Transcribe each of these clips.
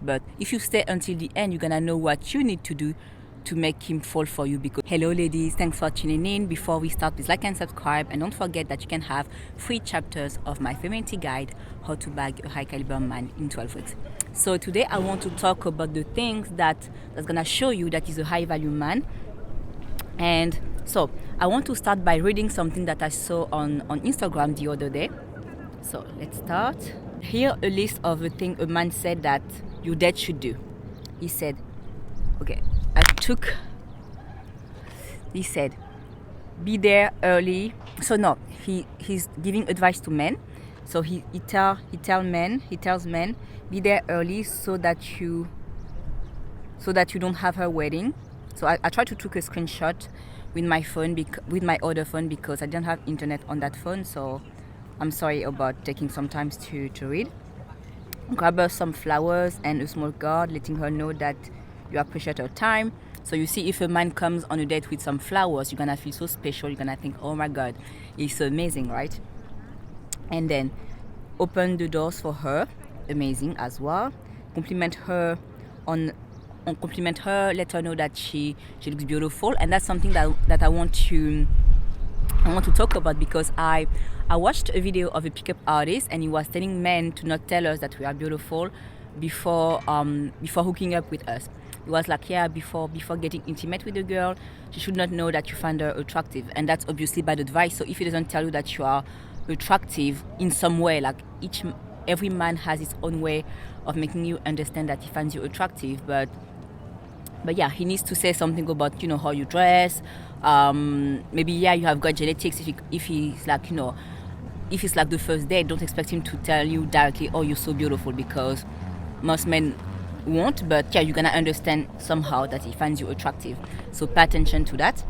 But if you stay until the end, you're gonna know what you need to do to make him fall for you. Because hello ladies, thanks for tuning in. Before we start, please like and subscribe, and don't forget that you can have 3 chapters of my femininity guide, how to bag a high caliber man in 12 weeks. So today I want to talk about the things that's gonna show you that he's a high value man. And so I want to start by reading something that I saw on Instagram the other day. So let's start. Here a list of the things a man said that your date should do. He said, he said, be there early. So no, he's giving advice to men. So he tells men, be there early so that you don't have her waiting. So I tried to take a screenshot with my phone, with my other phone, because I didn't have internet on that phone. So I'm sorry about taking some time to read. Grab her some flowers and a small card, letting her know that you appreciate her time. So you see, if a man comes on a date with some flowers, you're gonna feel so special. You're gonna think, oh my God, he's so amazing, right? And then open the doors for her, amazing as well. Compliment her, let her know that she looks beautiful. And that's something that I want to talk about, because I watched a video of a pickup artist, and he was telling men to not tell us that we are beautiful before hooking up with us. It was like, before getting intimate with a girl, she should not know that you find her attractive. And that's obviously bad advice. So if he doesn't tell you that you are attractive in some way, like every man has his own way of making you understand that he finds you attractive. But yeah, he needs to say something about, how you dress. Maybe you have got genetics. If he's like, if it's like the first date, don't expect him to tell you directly, oh, you're so beautiful, because most men won't. But you're gonna understand somehow that he finds you attractive. So pay attention to that.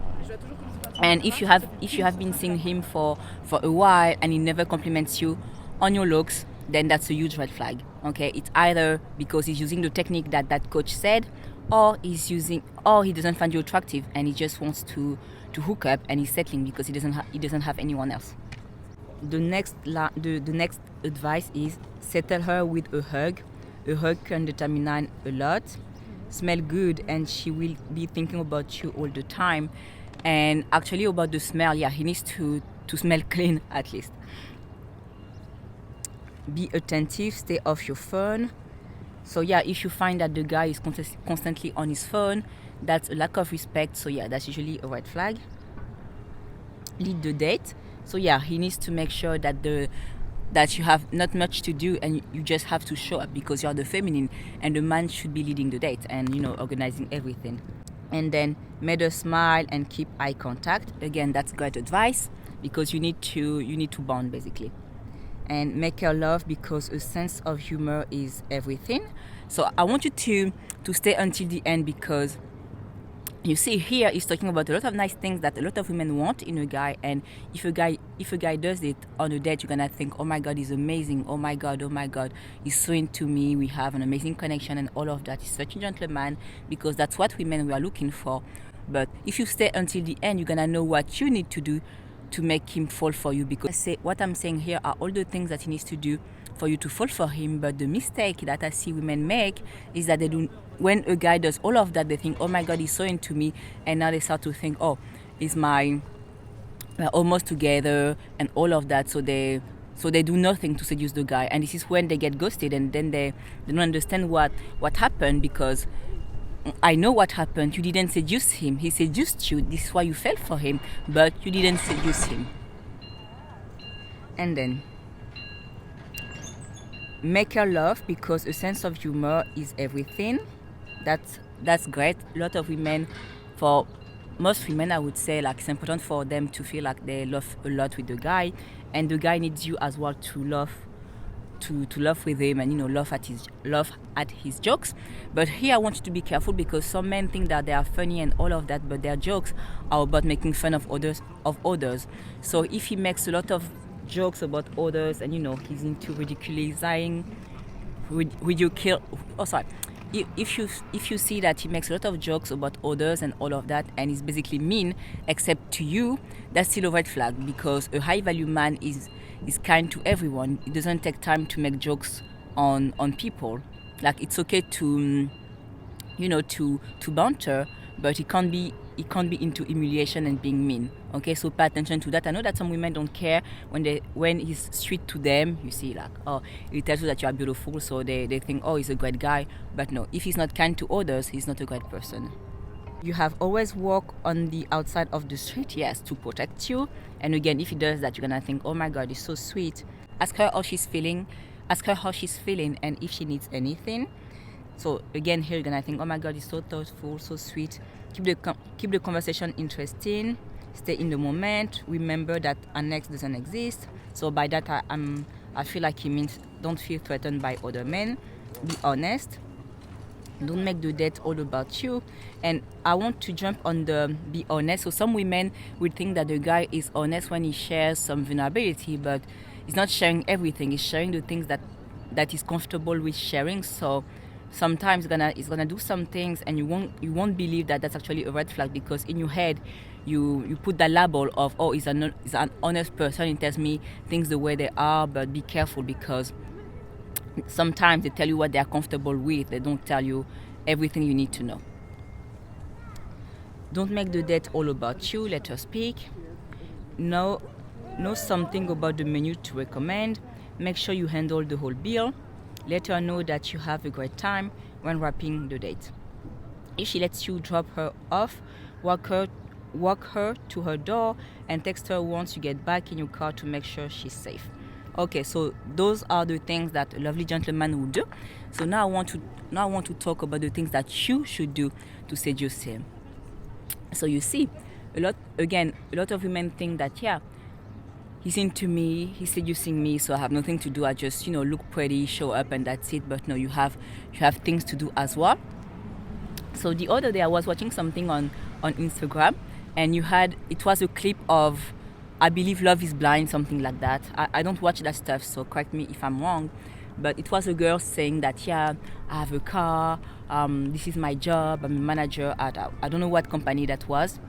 And if you have been seeing him for a while and he never compliments you on your looks, then that's a huge red flag. Okay, it's either because he's using the technique that coach said, or he doesn't find you attractive and he just wants to hook up, and he's settling because he doesn't have anyone else. The next advice is settle her with a hug. A hug can determine a lot. Smell good, and she will be thinking about you all the time. And actually, about the smell, he needs to smell clean at least. Be attentive. Stay off your phone. So if you find that the guy is constantly on his phone, that's a lack of respect. So that's usually a red flag. Lead the date. So he needs to make sure that you have not much to do, and you just have to show up because you're the feminine, and the man should be leading the date and organizing everything. And then make her smile and keep eye contact. Again, that's great advice, because you need to bond basically. And make her laugh, because a sense of humor is everything. So I want you to stay until the end, because you see here he's talking about a lot of nice things that a lot of women want in a guy. And if a guy does it on a date, you're gonna think, oh my God, he's amazing, oh my God, he's so into me, we have an amazing connection and all of that. He's such a gentleman, because that's what we are looking for. But if you stay until the end, you're gonna know what you need to do to make him fall for you. Because what I'm saying here are all the things that he needs to do for you to fall for him. But the mistake that I see women make is that when a guy does all of that, they think, oh my God, he's so into me, and now they start to think, oh, we're almost together and all of that. So they do nothing to seduce the guy, and this is when they get ghosted, and then they don't understand what happened. Because I know what happened. You didn't seduce him. He seduced you. This is why you fell for him, but you didn't seduce him. And then make her laugh, because a sense of humor is everything. That's great. A lot of women, for most women, I would say, like, it's important for them to feel like they laugh a lot with the guy, and the guy needs you as well to laugh with him, and laugh at his jokes. But here I want you to be careful, because some men think that they are funny and all of that, but their jokes are about making fun of others. So if he makes a lot of jokes about others, and he's into if you see that he makes a lot of jokes about others and all of that, and he's basically mean except to you, that's still a red flag, because a high value man is kind to everyone. It doesn't take time to make jokes on people. Like, it's okay to to banter, but it can't be into humiliation and being mean. Okay, so pay attention to that. I know that some women don't care when he's sweet to them. You see, like, oh, he tells you that you are beautiful, so they think, oh, he's a great guy. But no, if he's not kind to others, he's not a great person. You have always walked on the outside of the street, yes, to protect you. And again, if he does that, you're gonna think, oh my god, he's so sweet. Ask her how she's feeling. And if she needs anything. So again, here you're gonna think, oh my god, he's so thoughtful, so sweet. Keep the conversation interesting. Stay in the moment. Remember that an ex doesn't exist. So by that, I feel like he means don't feel threatened by other men. Be honest. Don't make the date all about you. And I want to jump on the be honest. So some women would think that the guy is honest when he shares some vulnerability, but he's not sharing everything. He's sharing the things that he's comfortable with sharing. So sometimes he's gonna do some things and you won't believe that that's actually a red flag, because in your head you put that label of, oh, he's an honest person, he tells me things the way they are. But be careful, because sometimes they tell you what they are comfortable with. They don't tell you everything you need to know. Don't make the date all about you. Let her speak. Know something about the menu to recommend. Make sure you handle the whole bill. Let her know that you have a great time when wrapping the date. If she lets you drop her off, walk her to her door and text her once you get back in your car to make sure she's safe. Okay, so those are the things that a lovely gentleman will do. So now I want to talk about the things that you should do to seduce him. So you see, a lot of women think that, yeah, he's into me, he's seducing me, so I have nothing to do. I just, look pretty, show up, and that's it. But no, you have things to do as well. So the other day I was watching something on Instagram, and it was a clip of, I believe, Love is Blind, something like that. I don't watch that stuff, so correct me if I'm wrong. But it was a girl saying that, yeah, I have a car, this is my job, I'm a manager at, I don't know what company that was.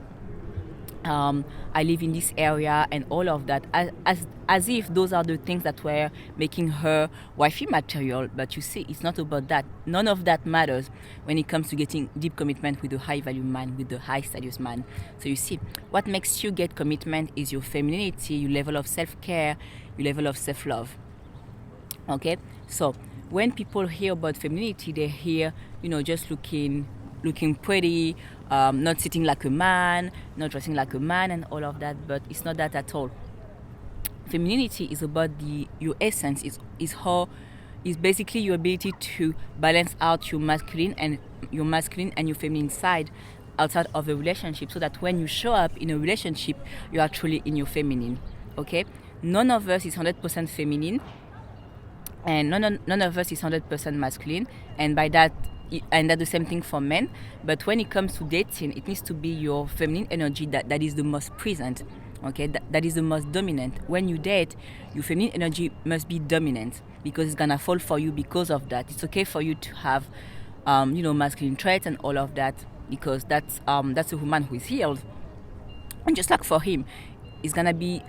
I live in this area and all of that, as if those are the things that were making her wifey material. But you see, it's not about that. None of that matters when it comes to getting deep commitment with a high value man, with the high status man. So you see, what makes you get commitment is your femininity, your level of self-care, your level of self-love. Okay, so when people hear about femininity, they hear, just looking pretty, not sitting like a man, not dressing like a man, and all of that. But it's not that at all. Femininity is about your essence. Is basically your ability to balance out your masculine and your feminine side outside of a relationship, so that when you show up in a relationship, you are truly in your feminine. Okay, none of us is 100% feminine, and none of us is 100% masculine, and that's the same thing for men. But when it comes to dating, it needs to be your feminine energy that is the most present. Okay, that is the most dominant. When you date, your feminine energy must be dominant, because it's gonna fall for you because of that. It's okay for you to have masculine traits and all of that, because that's a woman who is healed. And just like for him, it's gonna be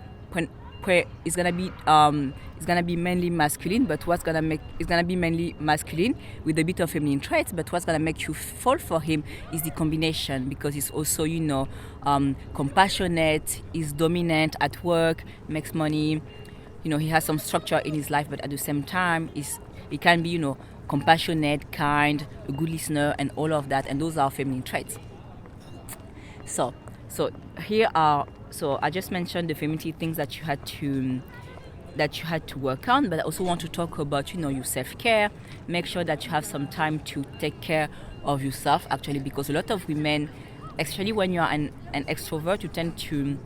mainly masculine, but it's gonna be mainly masculine with a bit of feminine traits. But what's gonna make you fall for him is the combination, because he's also compassionate, is dominant at work, makes money, he has some structure in his life, but at the same time he can be compassionate, kind, a good listener, and all of that, and those are feminine traits. So I just mentioned the femininity things that you had to work on, but I also want to talk about your self-care. Make sure that you have some time to take care of yourself, actually, because a lot of women, especially when you are an extrovert, you tend to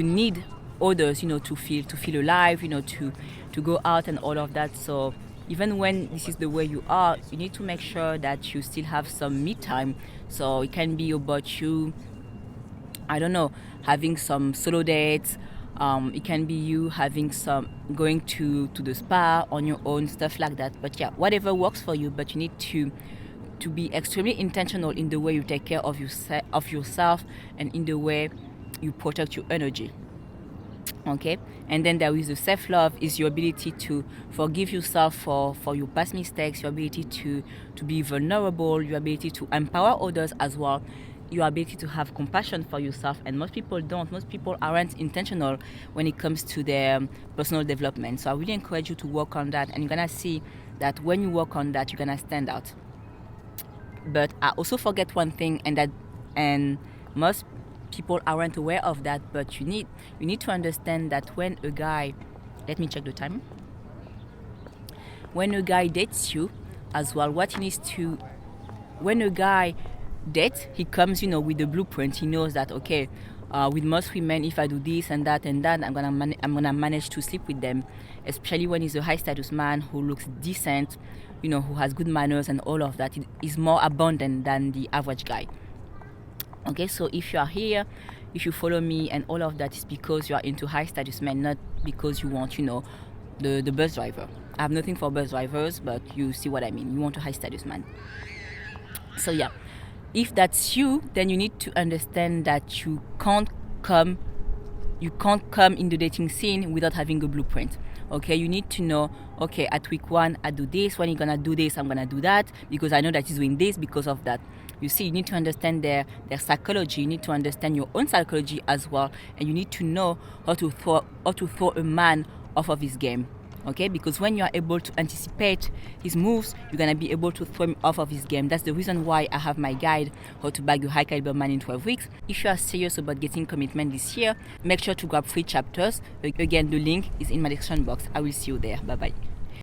need others, to feel alive, to go out and all of that. So even when this is the way you are, you need to make sure that you still have some me time. So it can be about you, I don't know, having some solo dates. It can be you going to the spa on your own, stuff like that. But yeah, whatever works for you. But you need to be extremely intentional in the way you take care of yourself and in the way you protect your energy. Okay, and then there is the self-love, is your ability to forgive yourself for your past mistakes, your ability to be vulnerable, your ability to empower others as well, your ability to have compassion for yourself. And most people don't. Most people aren't intentional when it comes to their personal development. So I really encourage you to work on that, and you're gonna see that when you work on that, you're gonna stand out. But I also forget one thing, and most people aren't aware of that, but you need to understand that when a guy, let me check the time, when a guy dates you as well, what he needs to, when a guy dates, he comes, with the blueprint. He knows that, okay, with most women, if I do this and that and that, I'm gonna manage to sleep with them, especially when he's a high status man who looks decent, who has good manners and all of that. It is more abundant than the average guy. Okay, so if you are here, if you follow me and all of that, is because you are into high status men, not because you want, the bus driver. I have nothing for bus drivers, but you see what I mean. You want a high status man. So yeah, if that's you, then you need to understand that you can't come in the dating scene without having a blueprint. Okay, you need to know, okay, at week 1 I do this, when you're gonna do this, I'm gonna do that, because I know that he's doing this because of that. You see, you need to understand their psychology, you need to understand your own psychology as well, and you need to know how to throw a man off of his game. Okay, because when you are able to anticipate his moves, you're gonna be able to throw him off of his game. That's the reason why I have my guide, How to Bag a High Caliber Man in 12 Weeks. If you are serious about getting commitment this year, make sure to grab 3 chapters. Again, the link is in my description box. I will see you there. Bye bye.